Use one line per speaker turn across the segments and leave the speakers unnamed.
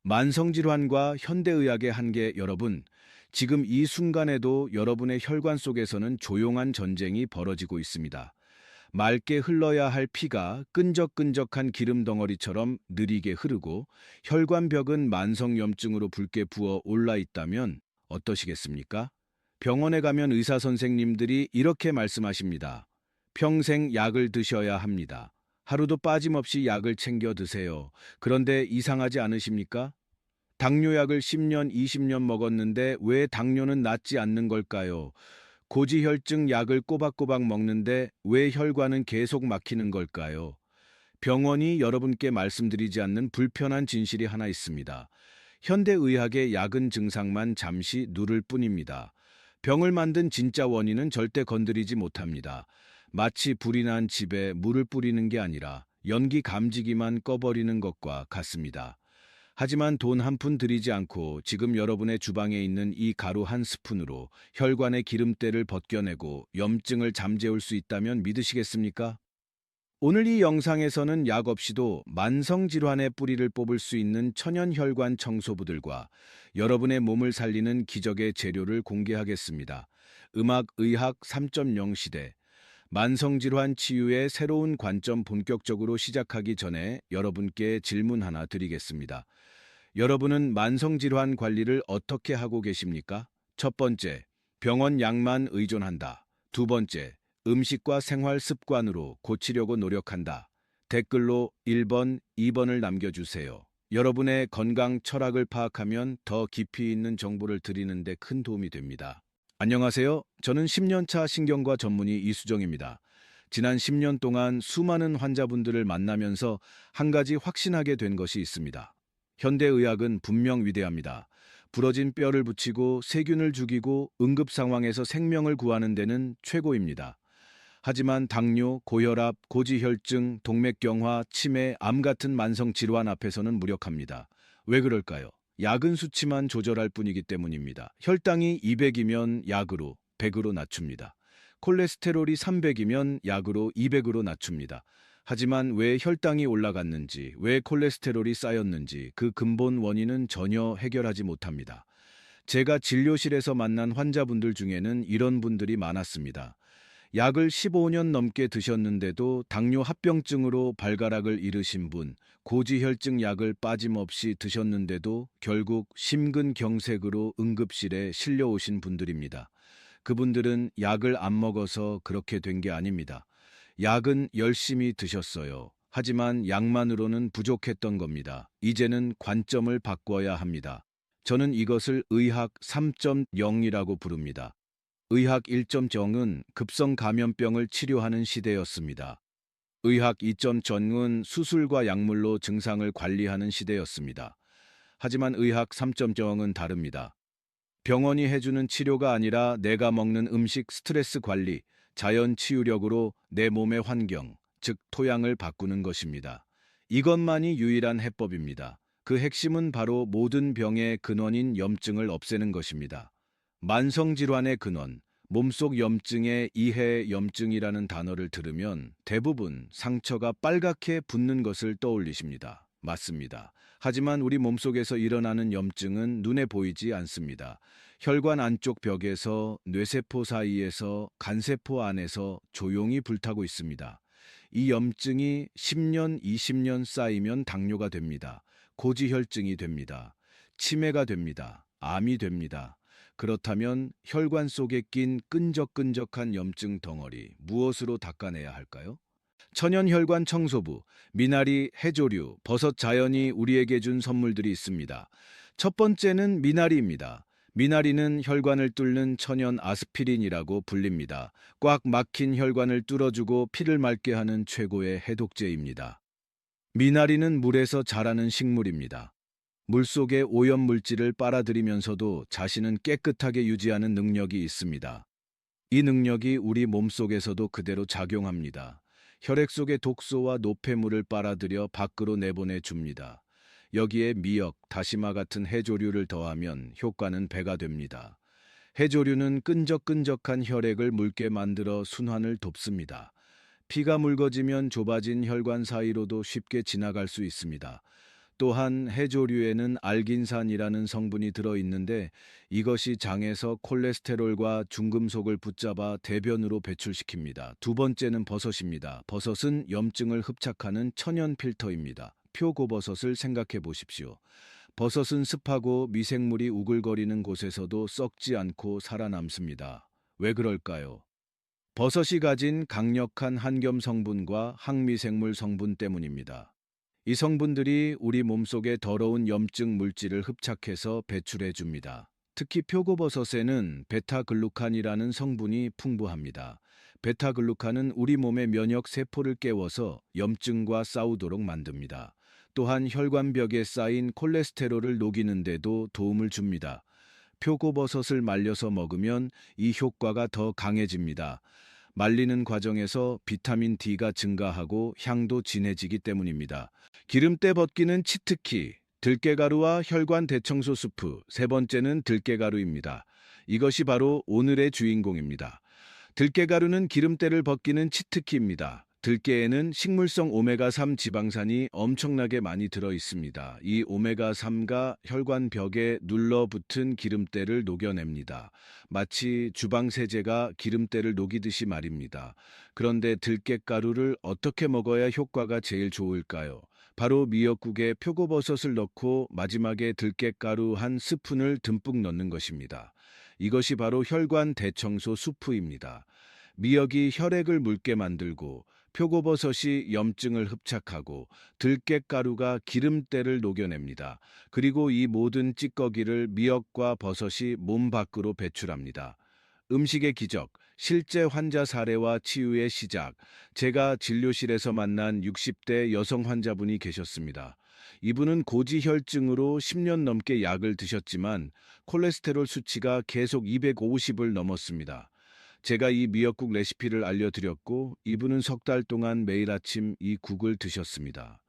만성질환과 현대의학의 한계 여러분, 지금 이 순간에도 여러분의 혈관 속에서는 조용한 전쟁이 벌어지고 있습니다. 맑게 흘러야 할 피가 끈적끈적한 기름 덩어리처럼 느리게 흐르고 혈관벽은 만성염증으로 붉게 부어 올라 있다면 어떠시겠습니까? 병원에 가면 의사 선생님들이 이렇게 말씀하십니다. 평생 약을 드셔야 합니다. 하루도 빠짐없이 약을 챙겨 드세요. 그런데 이상하지 않으십니까? 당뇨약을 10년, 20년 먹었는데 왜 당뇨는 낫지 않는 걸까요? 고지혈증 약을 꼬박꼬박 먹는데 왜 혈관은 계속 막히는 걸까요? 병원이 여러분께 말씀드리지 않는 불편한 진실이 하나 있습니다. 현대의학의 약은 증상만 잠시 누를 뿐입니다. 병을 만든 진짜 원인은 절대 건드리지 못합니다. 마치 불이 난 집에 물을 뿌리는 게 아니라 연기 감지기만 꺼버리는 것과 같습니다. 하지만 돈 한 푼 들이지 않고 지금 여러분의 주방에 있는 이 가루 한 스푼으로 혈관의 기름때를 벗겨내고 염증을 잠재울 수 있다면 믿으시겠습니까? 오늘 이 영상에서는 약 없이도 만성질환의 뿌리를 뽑을 수 있는 천연혈관 청소부들과 여러분의 몸을 살리는 기적의 재료를 공개하겠습니다. 의학 3.0 시대. 만성질환 치유의 새로운 관점 본격적으로 시작하기 전에 여러분께 질문 하나 드리겠습니다. 여러분은 만성질환 관리를 어떻게 하고 계십니까? 첫 번째, 병원 약만 의존한다. 두 번째, 음식과 생활 습관으로 고치려고 노력한다. 댓글로 1번, 2번을 남겨주세요. 여러분의 건강 철학을 파악하면 더 깊이 있는 정보를 드리는 데 큰 도움이 됩니다. 안녕하세요. 저는 10년차 신경과 전문의 이수정입니다. 지난 10년 동안 수많은 환자분들을 만나면서 한 가지 확신하게 된 것이 있습니다. 현대의학은 분명 위대합니다. 부러진 뼈를 붙이고 세균을 죽이고 응급 상황에서 생명을 구하는 데는 최고입니다. 하지만 당뇨, 고혈압, 고지혈증, 동맥경화, 치매, 암 같은 만성 질환 앞에서는 무력합니다. 왜 그럴까요? 약은 수치만 조절할 뿐이기 때문입니다. 혈당이 200이면 약으로 100으로 낮춥니다. 콜레스테롤이 300이면 약으로 200으로 낮춥니다. 하지만 왜 혈당이 올라갔는지, 왜 콜레스테롤이 쌓였는지 그 근본 원인은 전혀 해결하지 못합니다. 제가 진료실에서 만난 환자분들 중에는 이런 분들이 많았습니다. 약을 15년 넘게 드셨는데도 당뇨 합병증으로 발가락을 잃으신 분, 고지혈증 약을 빠짐없이 드셨는데도 결국 심근경색으로 응급실에 실려오신 분들입니다. 그분들은 약을 안 먹어서 그렇게 된 게 아닙니다. 약은 열심히 드셨어요. 하지만 약만으로는 부족했던 겁니다. 이제는 관점을 바꿔야 합니다. 저는 이것을 의학 3.0이라고 부릅니다. 의학 1.0은 급성 감염병을 치료하는 시대였습니다. 의학 2.0은 수술과 약물로 증상을 관리하는 시대였습니다. 하지만 의학 3.0은 다릅니다. 병원이 해주는 치료가 아니라 내가 먹는 음식, 스트레스 관리, 자연 치유력으로 내 몸의 환경, 즉 토양을 바꾸는 것입니다. 이것만이 유일한 해법입니다. 그 핵심은 바로 모든 병의 근원인 염증을 없애는 것입니다. 만성질환의 근원, 몸속 염증의 이해 염증이라는 단어를 들으면 대부분 상처가 빨갛게 붓는 것을 떠올리십니다. 맞습니다. 하지만 우리 몸속에서 일어나는 염증은 눈에 보이지 않습니다. 혈관 안쪽 벽에서 뇌세포 사이에서 간세포 안에서 조용히 불타고 있습니다. 이 염증이 10년, 20년 쌓이면 당뇨가 됩니다. 고지혈증이 됩니다. 치매가 됩니다. 암이 됩니다. 그렇다면 혈관 속에 낀 끈적끈적한 염증 덩어리 무엇으로 닦아내야 할까요? 천연혈관 청소부, 미나리, 해조류, 버섯 자연이 우리에게 준 선물들이 있습니다. 첫 번째는 미나리입니다. 미나리는 혈관을 뚫는 천연 아스피린이라고 불립니다. 꽉 막힌 혈관을 뚫어주고 피를 맑게 하는 최고의 해독제입니다. 미나리는 물에서 자라는 식물입니다. 물속의 오염물질을 빨아들이면서도 자신은 깨끗하게 유지하는 능력이 있습니다. 이 능력이 우리 몸속에서도 그대로 작용합니다. 혈액 속의 독소와 노폐물을 빨아들여 밖으로 내보내 줍니다. 여기에 미역, 다시마 같은 해조류를 더하면 효과는 배가 됩니다. 해조류는 끈적끈적한 혈액을 묽게 만들어 순환을 돕습니다. 피가 묽어지면 좁아진 혈관 사이로도 쉽게 지나갈 수 있습니다. 또한 해조류에는 알긴산이라는 성분이 들어있는데 이것이 장에서 콜레스테롤과 중금속을 붙잡아 대변으로 배출시킵니다. 두 번째는 버섯입니다. 버섯은 염증을 흡착하는 천연 필터입니다. 표고버섯을 생각해 보십시오. 버섯은 습하고 미생물이 우글거리는 곳에서도 썩지 않고 살아남습니다. 왜 그럴까요? 버섯이 가진 강력한 한겸 성분과 항미생물 성분 때문입니다. 이 성분들이 우리 몸속의 더러운 염증 물질을 흡착해서 배출해 줍니다. 특히 표고버섯에는 베타글루칸이라는 성분이 풍부합니다. 베타글루칸은 우리 몸의 면역 세포를 깨워서 염증과 싸우도록 만듭니다. 또한 혈관벽에 쌓인 콜레스테롤을 녹이는 데도 도움을 줍니다. 표고버섯을 말려서 먹으면 이 효과가 더 강해집니다. 말리는 과정에서 비타민 D가 증가하고 향도 진해지기 때문입니다. 기름때 벗기는 치트키, 들깨가루와 혈관 대청소 스프, 세 번째는 들깨가루입니다. 이것이 바로 오늘의 주인공입니다. 들깨가루는 기름때를 벗기는 치트키입니다. 들깨에는 식물성 오메가3 지방산이 엄청나게 많이 들어 있습니다. 이 오메가3가 혈관벽에 눌러붙은 기름때를 녹여냅니다. 마치 주방세제가 기름때를 녹이듯이 말입니다. 그런데 들깨가루를 어떻게 먹어야 효과가 제일 좋을까요? 바로 미역국에 표고버섯을 넣고 마지막에 들깨가루 한 스푼을 듬뿍 넣는 것입니다. 이것이 바로 혈관 대청소 수프입니다. 미역이 혈액을 묽게 만들고 표고버섯이 염증을 흡착하고 들깨가루가 기름때를 녹여냅니다. 그리고 이 모든 찌꺼기를 미역과 버섯이 몸 밖으로 배출합니다. 음식의 기적, 실제 환자 사례와 치유의 시작. 제가 진료실에서 만난 60대 여성 환자분이 계셨습니다. 이분은 고지혈증으로 10년 넘게 약을 드셨지만 콜레스테롤 수치가 계속 250을 넘었습니다. 제가 이 미역국 레시피를 알려드렸고 이분은 석 달 동안 매일 아침 이 국을 드셨습니다.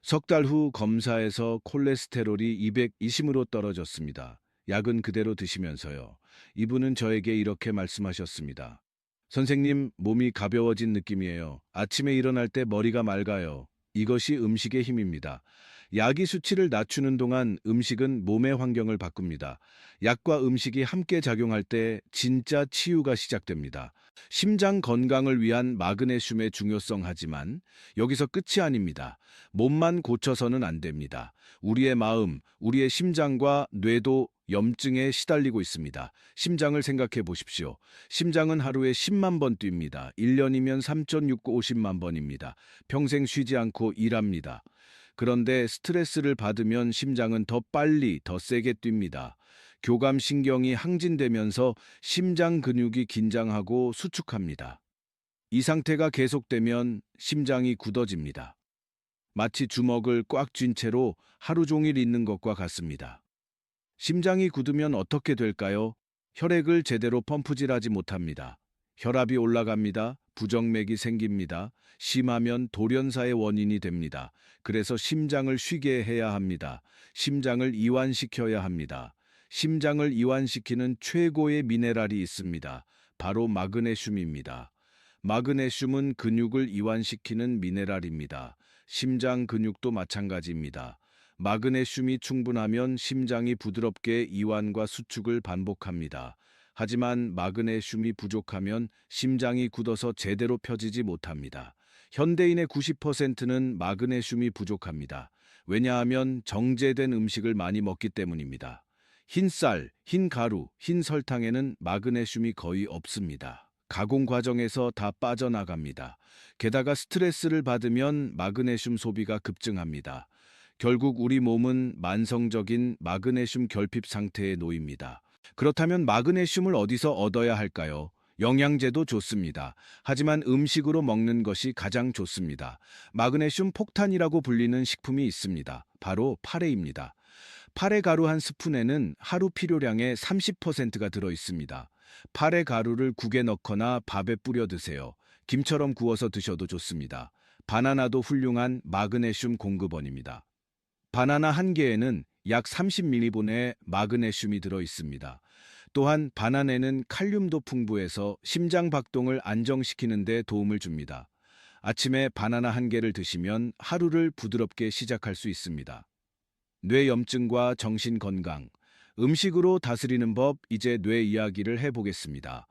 석 달 후 검사에서 콜레스테롤이 220으로 떨어졌습니다. 약은 그대로 드시면서요. 이분은 저에게 이렇게 말씀하셨습니다. 선생님, 몸이 가벼워진 느낌이에요. 아침에 일어날 때 머리가 맑아요. 이것이 음식의 힘입니다. 약이 수치를 낮추는 동안 음식은 몸의 환경을 바꿉니다. 약과 음식이 함께 작용할 때 진짜 치유가 시작됩니다. 심장 건강을 위한 마그네슘의 중요성 하지만 여기서 끝이 아닙니다. 몸만 고쳐서는 안 됩니다. 우리의 마음, 우리의 심장과 뇌도 염증에 시달리고 있습니다. 심장을 생각해 보십시오. 심장은 하루에 10만 번 뜁니다. 1년이면 3,650만 번입니다. 평생 쉬지 않고 일합니다. 그런데 스트레스를 받으면 심장은 더 빨리, 더 세게 뜁니다. 교감신경이 항진되면서 심장 근육이 긴장하고 수축합니다. 이 상태가 계속되면 심장이 굳어집니다. 마치 주먹을 꽉 쥔 채로 하루 종일 있는 것과 같습니다. 심장이 굳으면 어떻게 될까요? 혈액을 제대로 펌프질하지 못합니다. 혈압이 올라갑니다. 부정맥이 생깁니다. 심하면 돌연사의 원인이 됩니다. 그래서 심장을 쉬게 해야 합니다. 심장을 이완시켜야 합니다. 심장을 이완시키는 최고의 미네랄이 있습니다. 바로 마그네슘입니다. 마그네슘은 근육을 이완시키는 미네랄입니다. 심장 근육도 마찬가지입니다. 마그네슘이 충분하면 심장이 부드럽게 이완과 수축을 반복합니다. 하지만 마그네슘이 부족하면 심장이 굳어서 제대로 펴지지 못합니다. 현대인의 90%는 마그네슘이 부족합니다. 왜냐하면 정제된 음식을 많이 먹기 때문입니다. 흰 쌀, 흰 가루, 흰 설탕에는 마그네슘이 거의 없습니다. 가공 과정에서 다 빠져나갑니다. 게다가 스트레스를 받으면 마그네슘 소비가 급증합니다. 결국 우리 몸은 만성적인 마그네슘 결핍 상태에 놓입니다. 그렇다면 마그네슘을 어디서 얻어야 할까요? 영양제도 좋습니다. 하지만 음식으로 먹는 것이 가장 좋습니다. 마그네슘 폭탄이라고 불리는 식품이 있습니다. 바로 파래입니다. 파래 가루 한 스푼에는 하루 필요량의 30%가 들어 있습니다. 파래 가루를 국에 넣거나 밥에 뿌려 드세요. 김처럼 구워서 드셔도 좋습니다. 바나나도 훌륭한 마그네슘 공급원입니다. 바나나 한 개에는 약 30mg의 마그네슘이 들어 있습니다. 또한 바나나에는 칼륨도 풍부해서 심장 박동을 안정시키는 데 도움을 줍니다. 아침에 바나나 한 개를 드시면 하루를 부드럽게 시작할 수 있습니다. 뇌 염증과 정신 건강, 음식으로 다스리는 법, 이제 뇌 이야기를 해보겠습니다.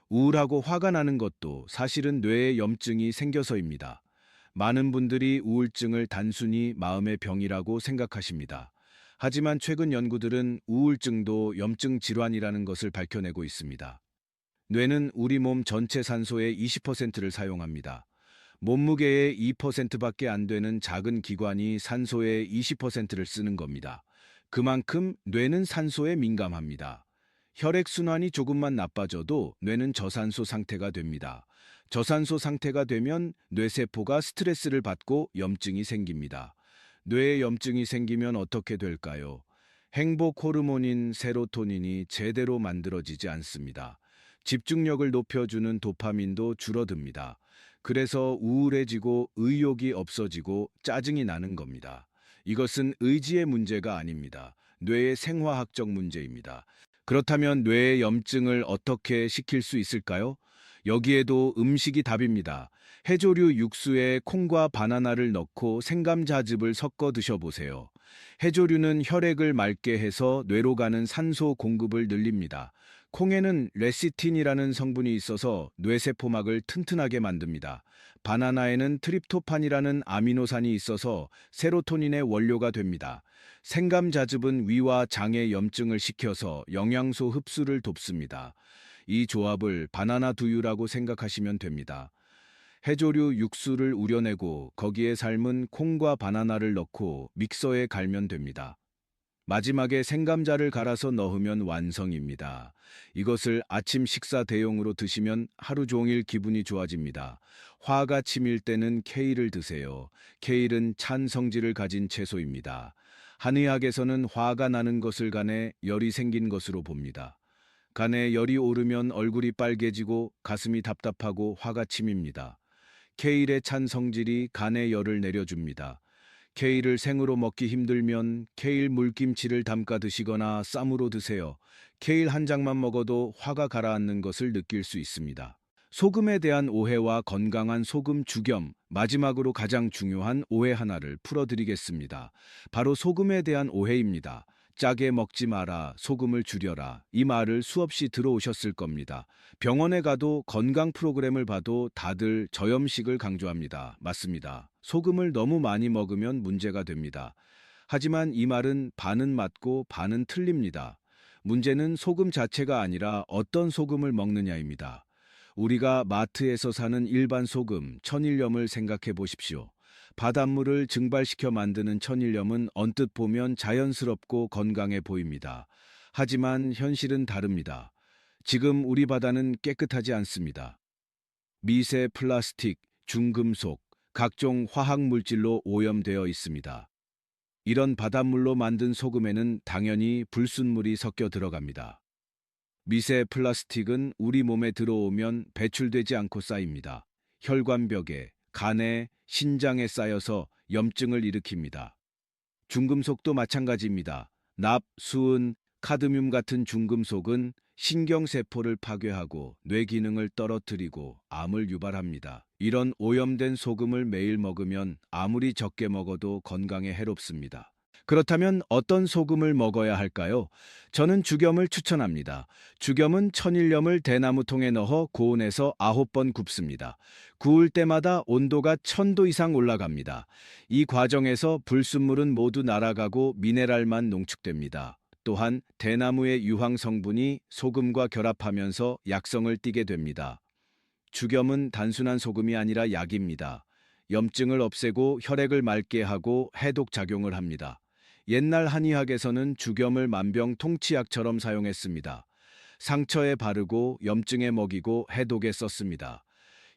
우울하고 화가 나는 것도 사실은 뇌에 염증이 생겨서입니다. 많은 분들이 우울증을 단순히 마음의 병이라고 생각하십니다. 하지만 최근 연구들은 우울증도 염증 질환이라는 것을 밝혀내고 있습니다. 뇌는 우리 몸 전체 산소의 20%를 사용합니다. 몸무게의 2%밖에 안 되는 작은 기관이 산소의 20%를 쓰는 겁니다. 그만큼 뇌는 산소에 민감합니다. 혈액순환이 조금만 나빠져도 뇌는 저산소 상태가 됩니다. 저산소 상태가 되면 뇌세포가 스트레스를 받고 염증이 생깁니다. 뇌에 염증이 생기면 어떻게 될까요? 행복 호르몬인 세로토닌이 제대로 만들어지지 않습니다. 집중력을 높여주는 도파민도 줄어듭니다. 그래서 우울해지고 의욕이 없어지고 짜증이 나는 겁니다. 이것은 의지의 문제가 아닙니다. 뇌의 생화학적 문제입니다. 그렇다면 뇌의 염증을 어떻게 식힐 수 있을까요? 여기에도 음식이 답입니다. 해조류 육수에 콩과 바나나를 넣고 생감자즙을 섞어 드셔보세요. 해조류는 혈액을 맑게 해서 뇌로 가는 산소 공급을 늘립니다. 콩에는 레시틴이라는 성분이 있어서 뇌세포막을 튼튼하게 만듭니다. 바나나에는 트립토판이라는 아미노산이 있어서 세로토닌의 원료가 됩니다. 생감자즙은 위와 장의 염증을 식혀서 영양소 흡수를 돕습니다. 이 조합을 바나나 두유라고 생각하시면 됩니다. 해조류 육수를 우려내고 거기에 삶은 콩과 바나나를 넣고 믹서에 갈면 됩니다. 마지막에 생감자를 갈아서 넣으면 완성입니다. 이것을 아침 식사 대용으로 드시면 하루 종일 기분이 좋아집니다. 화가 치밀 때는 케일을 드세요. 케일은 찬 성질을 가진 채소입니다. 한의학에서는 화가 나는 것을 간에 열이 생긴 것으로 봅니다. 간에 열이 오르면 얼굴이 빨개지고 가슴이 답답하고 화가 치밉니다. 케일의 찬 성질이 간에 열을 내려줍니다. 케일을 생으로 먹기 힘들면 케일 물김치를 담가 드시거나 쌈으로 드세요. 케일 한 장만 먹어도 화가 가라앉는 것을 느낄 수 있습니다. 소금에 대한 오해와 건강한 소금 주겸, 마지막으로 가장 중요한 오해 하나를 풀어드리겠습니다. 바로 소금에 대한 오해입니다. 짜게 먹지 마라, 소금을 줄여라. 이 말을 수없이 들어오셨을 겁니다. 병원에 가도 건강 프로그램을 봐도 다들 저염식을 강조합니다. 맞습니다. 소금을 너무 많이 먹으면 문제가 됩니다. 하지만 이 말은 반은 맞고 반은 틀립니다. 문제는 소금 자체가 아니라 어떤 소금을 먹느냐입니다. 우리가 마트에서 사는 일반 소금, 천일염을 생각해 보십시오. 바닷물을 증발시켜 만드는 천일염은 언뜻 보면 자연스럽고 건강해 보입니다. 하지만 현실은 다릅니다. 지금 우리 바다는 깨끗하지 않습니다. 미세 플라스틱, 중금속, 각종 화학 물질로 오염되어 있습니다. 이런 바닷물로 만든 소금에는 당연히 불순물이 섞여 들어갑니다. 미세 플라스틱은 우리 몸에 들어오면 배출되지 않고 쌓입니다. 혈관벽에, 간에, 신장에 쌓여서 염증을 일으킵니다. 중금속도 마찬가지입니다. 납, 수은, 카드뮴 같은 중금속은 신경세포를 파괴하고 뇌 기능을 떨어뜨리고 암을 유발합니다. 이런 오염된 소금을 매일 먹으면 아무리 적게 먹어도 건강에 해롭습니다. 그렇다면 어떤 소금을 먹어야 할까요? 저는 죽염을 추천합니다. 죽염은 천일염을 대나무통에 넣어 고온에서 9번 굽습니다. 구울 때마다 온도가 1000도 이상 올라갑니다. 이 과정에서 불순물은 모두 날아가고 미네랄만 농축됩니다. 또한 대나무의 유황 성분이 소금과 결합하면서 약성을 띠게 됩니다. 죽염은 단순한 소금이 아니라 약입니다. 염증을 없애고 혈액을 맑게 하고 해독 작용을 합니다. 옛날 한의학에서는 죽염을 만병통치약처럼 사용했습니다. 상처에 바르고 염증에 먹이고 해독에 썼습니다.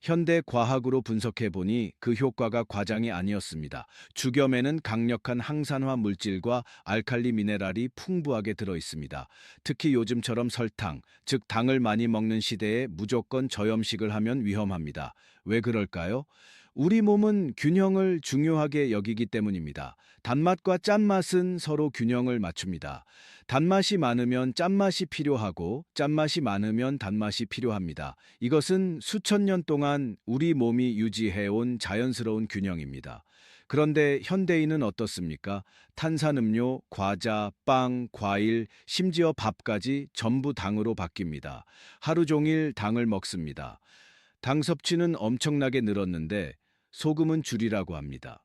현대 과학으로 분석해 보니 그 효과가 과장이 아니었습니다. 죽염에는 강력한 항산화 물질과 알칼리 미네랄이 풍부하게 들어 있습니다. 특히 요즘처럼 설탕, 즉 당을 많이 먹는 시대에 무조건 저염식을 하면 위험합니다. 왜 그럴까요? 우리 몸은 균형을 중요하게 여기기 때문입니다. 단맛과 짠맛은 서로 균형을 맞춥니다. 단맛이 많으면 짠맛이 필요하고 짠맛이 많으면 단맛이 필요합니다. 이것은 수천 년 동안 우리 몸이 유지해온 자연스러운 균형입니다. 그런데 현대인은 어떻습니까? 탄산음료, 과자, 빵, 과일, 심지어 밥까지 전부 당으로 바뀝니다. 하루 종일 당을 먹습니다. 당 섭취는 엄청나게 늘었는데 소금은 줄이라고 합니다.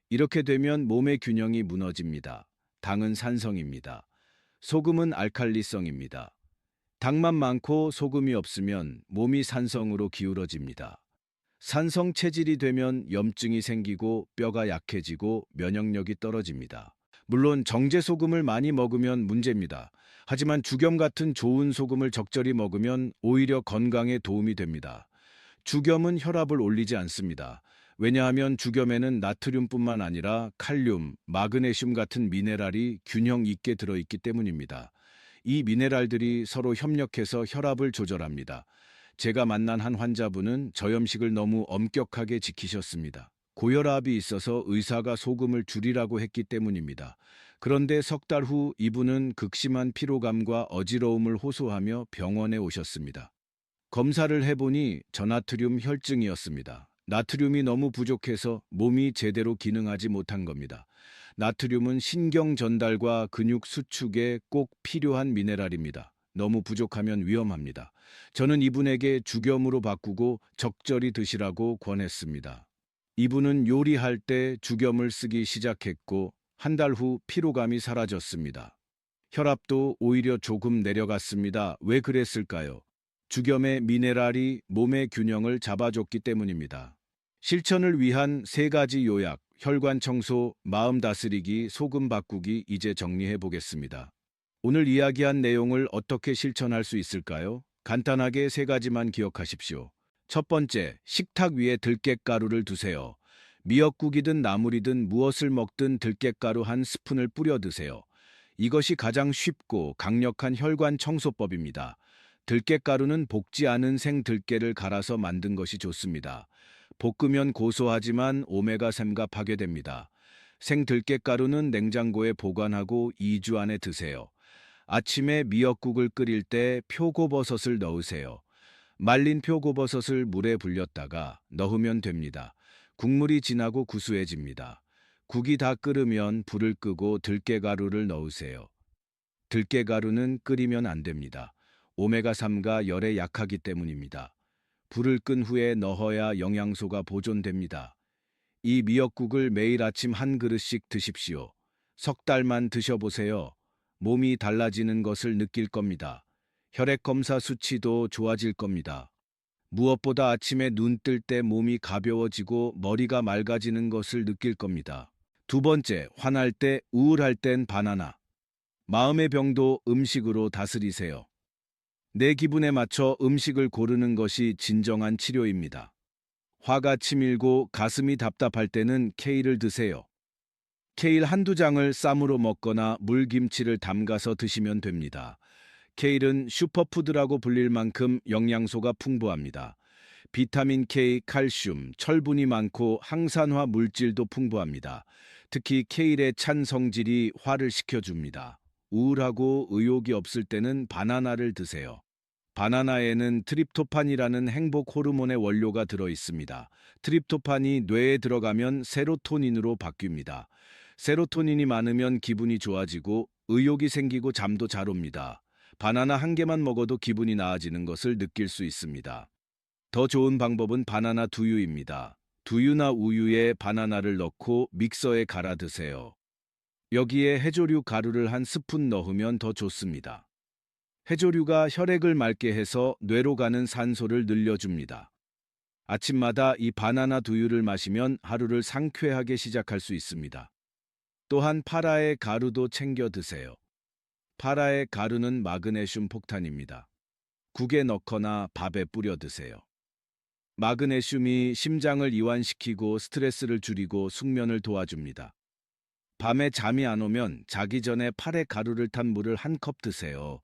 이렇게 되면 몸의 균형이 무너집니다. 당은 산성입니다. 소금은 알칼리성입니다. 당만 많고 소금이 없으면 몸이 산성으로 기울어집니다. 산성 체질이 되면 염증이 생기고 뼈가 약해지고 면역력이 떨어집니다. 물론 정제 소금을 많이 먹으면 문제입니다. 하지만 죽염 같은 좋은 소금을 적절히 먹으면 오히려 건강에 도움이 됩니다. 죽염은 혈압을 올리지 않습니다. 왜냐하면 죽염에는 나트륨뿐만 아니라 칼륨, 마그네슘 같은 미네랄이 균형 있게 들어있기 때문입니다. 이 미네랄들이 서로 협력해서 혈압을 조절합니다. 제가 만난 한 환자분은 저염식을 너무 엄격하게 지키셨습니다. 고혈압이 있어서 의사가 소금을 줄이라고 했기 때문입니다. 그런데 석 달 후 이분은 극심한 피로감과 어지러움을 호소하며 병원에 오셨습니다. 검사를 해보니 저나트륨 혈증이었습니다. 나트륨이 너무 부족해서 몸이 제대로 기능하지 못한 겁니다. 나트륨은 신경 전달과 근육 수축에 꼭 필요한 미네랄입니다. 너무 부족하면 위험합니다. 저는 이분에게 죽염으로 바꾸고 적절히 드시라고 권했습니다. 이분은 요리할 때 죽염을 쓰기 시작했고 한 달 후 피로감이 사라졌습니다. 혈압도 오히려 조금 내려갔습니다. 왜 그랬을까요? 죽염의 미네랄이 몸의 균형을 잡아줬기 때문입니다. 실천을 위한 3가지 요약, 혈관 청소, 마음 다스리기, 소금 바꾸기 이제 정리해 보겠습니다. 오늘 이야기한 내용을 어떻게 실천할 수 있을까요? 간단하게 3가지만 기억하십시오. 첫 번째, 식탁 위에 들깨가루를 두세요. 미역국이든 나물이든 무엇을 먹든 들깨가루 한 스푼을 뿌려 드세요. 이것이 가장 쉽고 강력한 혈관 청소법입니다. 들깨가루는 볶지 않은 생들깨를 갈아서 만든 것이 좋습니다. 볶으면 고소하지만 오메가3가 파괴됩니다. 생들깨가루는 냉장고에 보관하고 2주 안에 드세요. 아침에 미역국을 끓일 때 표고버섯을 넣으세요. 말린 표고버섯을 물에 불렸다가 넣으면 됩니다. 국물이 진하고 구수해집니다. 국이 다 끓으면 불을 끄고 들깨가루를 넣으세요. 들깨가루는 끓이면 안 됩니다. 오메가3가 열에 약하기 때문입니다. 불을 끈 후에 넣어야 영양소가 보존됩니다. 이 미역국을 매일 아침 한 그릇씩 드십시오. 석 달만 드셔보세요. 몸이 달라지는 것을 느낄 겁니다. 혈액 검사 수치도 좋아질 겁니다. 무엇보다 아침에 눈 뜰 때 몸이 가벼워지고 머리가 맑아지는 것을 느낄 겁니다. 두 번째, 화날 때, 우울할 땐 바나나. 마음의 병도 음식으로 다스리세요. 내 기분에 맞춰 음식을 고르는 것이 진정한 치료입니다. 화가 치밀고 가슴이 답답할 때는 케일을 드세요. 케일 한두 장을 쌈으로 먹거나 물김치를 담가서 드시면 됩니다. 케일은 슈퍼푸드라고 불릴 만큼 영양소가 풍부합니다. 비타민 K, 칼슘, 철분이 많고 항산화 물질도 풍부합니다. 특히 케일의 찬 성질이 화를 식혀줍니다. 우울하고 의욕이 없을 때는 바나나를 드세요. 바나나에는 트립토판이라는 행복 호르몬의 원료가 들어 있습니다. 트립토판이 뇌에 들어가면 세로토닌으로 바뀝니다. 세로토닌이 많으면 기분이 좋아지고 의욕이 생기고 잠도 잘 옵니다. 바나나 한 개만 먹어도 기분이 나아지는 것을 느낄 수 있습니다. 더 좋은 방법은 바나나 두유입니다. 두유나 우유에 바나나를 넣고 믹서에 갈아 드세요. 여기에 해조류 가루를 한 스푼 넣으면 더 좋습니다. 해조류가 혈액을 맑게 해서 뇌로 가는 산소를 늘려줍니다. 아침마다 이 바나나 두유를 마시면 하루를 상쾌하게 시작할 수 있습니다. 또한 파라의 가루도 챙겨 드세요. 파라의 가루는 마그네슘 폭탄입니다. 국에 넣거나 밥에 뿌려 드세요. 마그네슘이 심장을 이완시키고 스트레스를 줄이고 숙면을 도와줍니다. 밤에 잠이 안 오면 자기 전에 파의 가루를 탄 물을 한 컵 드세요.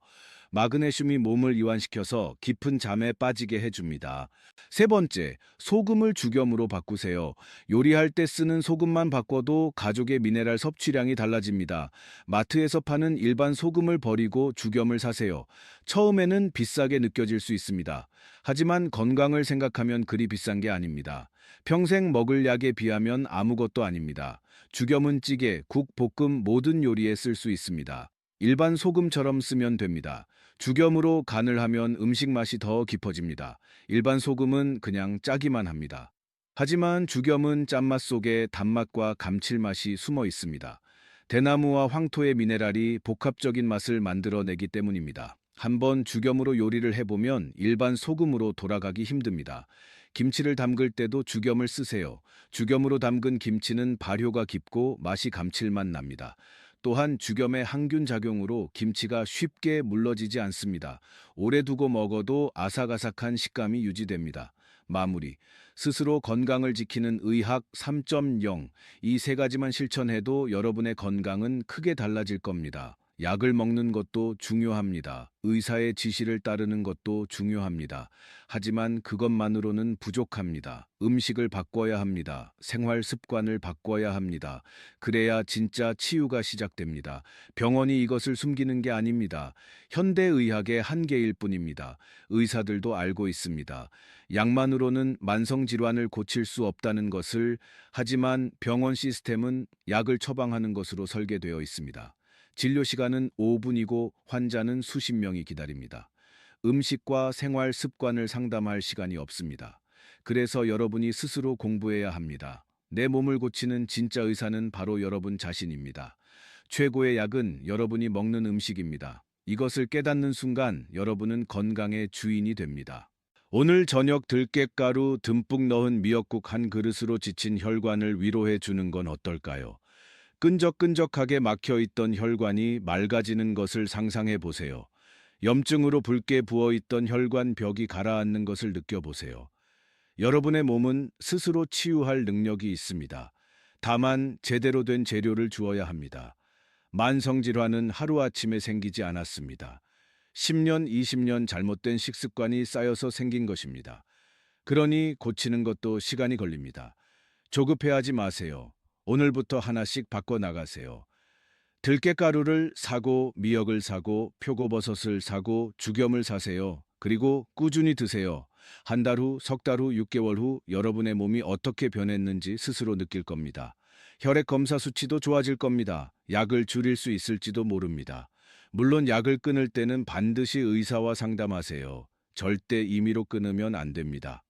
마그네슘이 몸을 이완시켜서 깊은 잠에 빠지게 해줍니다. 세 번째, 소금을 죽염으로 바꾸세요. 요리할 때 쓰는 소금만 바꿔도 가족의 미네랄 섭취량이 달라집니다. 마트에서 파는 일반 소금을 버리고 죽염을 사세요. 처음에는 비싸게 느껴질 수 있습니다. 하지만 건강을 생각하면 그리 비싼 게 아닙니다. 평생 먹을 약에 비하면 아무것도 아닙니다. 죽염은 찌개, 국, 볶음 모든 요리에 쓸 수 있습니다. 일반 소금처럼 쓰면 됩니다. 죽염으로 간을 하면 음식 맛이 더 깊어집니다. 일반 소금은 그냥 짜기만 합니다. 하지만 죽염은 짠맛 속에 단맛과 감칠맛이 숨어 있습니다. 대나무와 황토의 미네랄이 복합적인 맛을 만들어내기 때문입니다. 한번 죽염으로 요리를 해보면 일반 소금으로 돌아가기 힘듭니다. 김치를 담글 때도 죽염을 쓰세요. 죽염으로 담근 김치는 발효가 깊고 맛이 감칠맛 납니다. 또한 죽염의 항균 작용으로 김치가 쉽게 물러지지 않습니다. 오래 두고 먹어도 아삭아삭한 식감이 유지됩니다. 마무리. 스스로 건강을 지키는 의학 3.0. 이 세 가지만 실천해도 여러분의 건강은 크게 달라질 겁니다. 약을 먹는 것도 중요합니다. 의사의 지시를 따르는 것도 중요합니다. 하지만 그것만으로는 부족합니다. 음식을 바꿔야 합니다. 생활 습관을 바꿔야 합니다. 그래야 진짜 치유가 시작됩니다. 병원이 이것을 숨기는 게 아닙니다. 현대의학의 한계일 뿐입니다. 의사들도 알고 있습니다. 약만으로는 만성질환을 고칠 수 없다는 것을. 하지만 병원 시스템은 약을 처방하는 것으로 설계되어 있습니다. 진료 시간은 5분이고 환자는 수십 명이 기다립니다. 음식과 생활 습관을 상담할 시간이 없습니다. 그래서 여러분이 스스로 공부해야 합니다. 내 몸을 고치는 진짜 의사는 바로 여러분 자신입니다. 최고의 약은 여러분이 먹는 음식입니다. 이것을 깨닫는 순간 여러분은 건강의 주인이 됩니다. 오늘 저녁 들깨가루 듬뿍 넣은 미역국 한 그릇으로 지친 혈관을 위로해 주는 건 어떨까요? 끈적끈적하게 막혀있던 혈관이 맑아지는 것을 상상해 보세요. 염증으로 붉게 부어있던 혈관 벽이 가라앉는 것을 느껴보세요. 여러분의 몸은 스스로 치유할 능력이 있습니다. 다만 제대로 된 재료를 주어야 합니다. 만성질환은 하루아침에 생기지 않았습니다. 10년, 20년 잘못된 식습관이 쌓여서 생긴 것입니다. 그러니 고치는 것도 시간이 걸립니다. 조급해하지 마세요. 오늘부터 하나씩 바꿔 나가세요. 들깨가루를 사고 미역을 사고 표고버섯을 사고 죽염을 사세요. 그리고 꾸준히 드세요. 한 달 후, 석 달 후, 6개월 후 여러분의 몸이 어떻게 변했는지 스스로 느낄 겁니다. 혈액 검사 수치도 좋아질 겁니다. 약을 줄일 수 있을지도 모릅니다. 물론 약을 끊을 때는 반드시 의사와 상담하세요. 절대 임의로 끊으면 안 됩니다.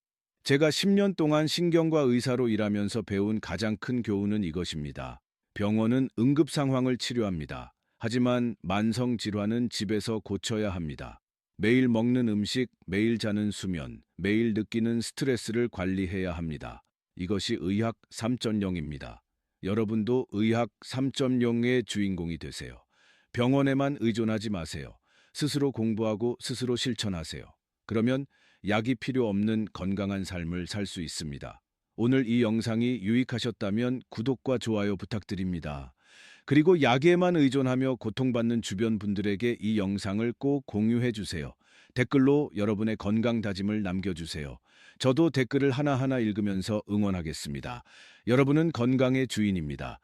제가 10년 동안 신경과 의사로 일하면서 배운 가장 큰 교훈은 이것입니다. 병원은 응급 상황을 치료합니다. 하지만 만성 질환은 집에서 고쳐야 합니다. 매일 먹는 음식, 매일 자는 수면, 매일 느끼는 스트레스를 관리해야 합니다. 이것이 의학 3.0입니다. 여러분도 의학 3.0의 주인공이 되세요. 병원에만 의존하지 마세요. 스스로 공부하고 스스로 실천하세요. 그러면 약이 필요 없는 건강한 삶을 살 수 있습니다. 오늘 이 영상이 유익하셨다면 구독과 좋아요 부탁드립니다. 그리고 약에만 의존하며 고통받는 주변 분들에게 이 영상을 꼭 공유해 주세요. 댓글로 여러분의 건강 다짐을 남겨주세요. 저도 댓글을 하나하나 읽으면서 응원하겠습니다. 여러분은 건강의 주인입니다.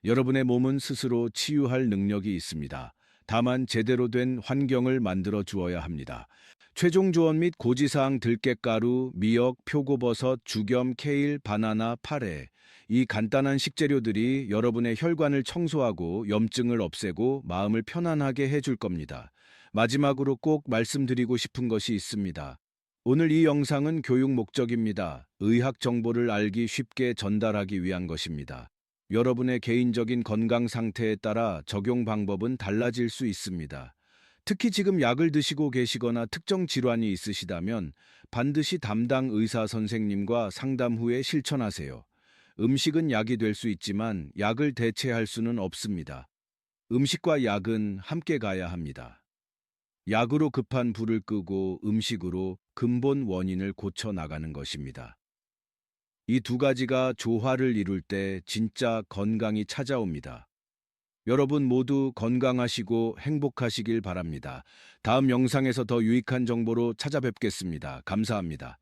여러분의 몸은 스스로 치유할 능력이 있습니다. 다만 제대로 된 환경을 만들어 주어야 합니다. 최종 조언 및 고지사항 들깨가루, 미역, 표고버섯, 죽염, 케일, 바나나, 파래. 이 간단한 식재료들이 여러분의 혈관을 청소하고 염증을 없애고 마음을 편안하게 해줄 겁니다. 마지막으로 꼭 말씀드리고 싶은 것이 있습니다. 오늘 이 영상은 교육 목적입니다. 의학 정보를 알기 쉽게 전달하기 위한 것입니다. 여러분의 개인적인 건강 상태에 따라 적용 방법은 달라질 수 있습니다. 특히 지금 약을 드시고 계시거나 특정 질환이 있으시다면 반드시 담당 의사 선생님과 상담 후에 실천하세요. 음식은 약이 될 수 있지만 약을 대체할 수는 없습니다. 음식과 약은 함께 가야 합니다. 약으로 급한 불을 끄고 음식으로 근본 원인을 고쳐 나가는 것입니다. 이 두 가지가 조화를 이룰 때 진짜 건강이 찾아옵니다. 여러분 모두 건강하시고 행복하시길 바랍니다. 다음 영상에서 더 유익한 정보로 찾아뵙겠습니다. 감사합니다.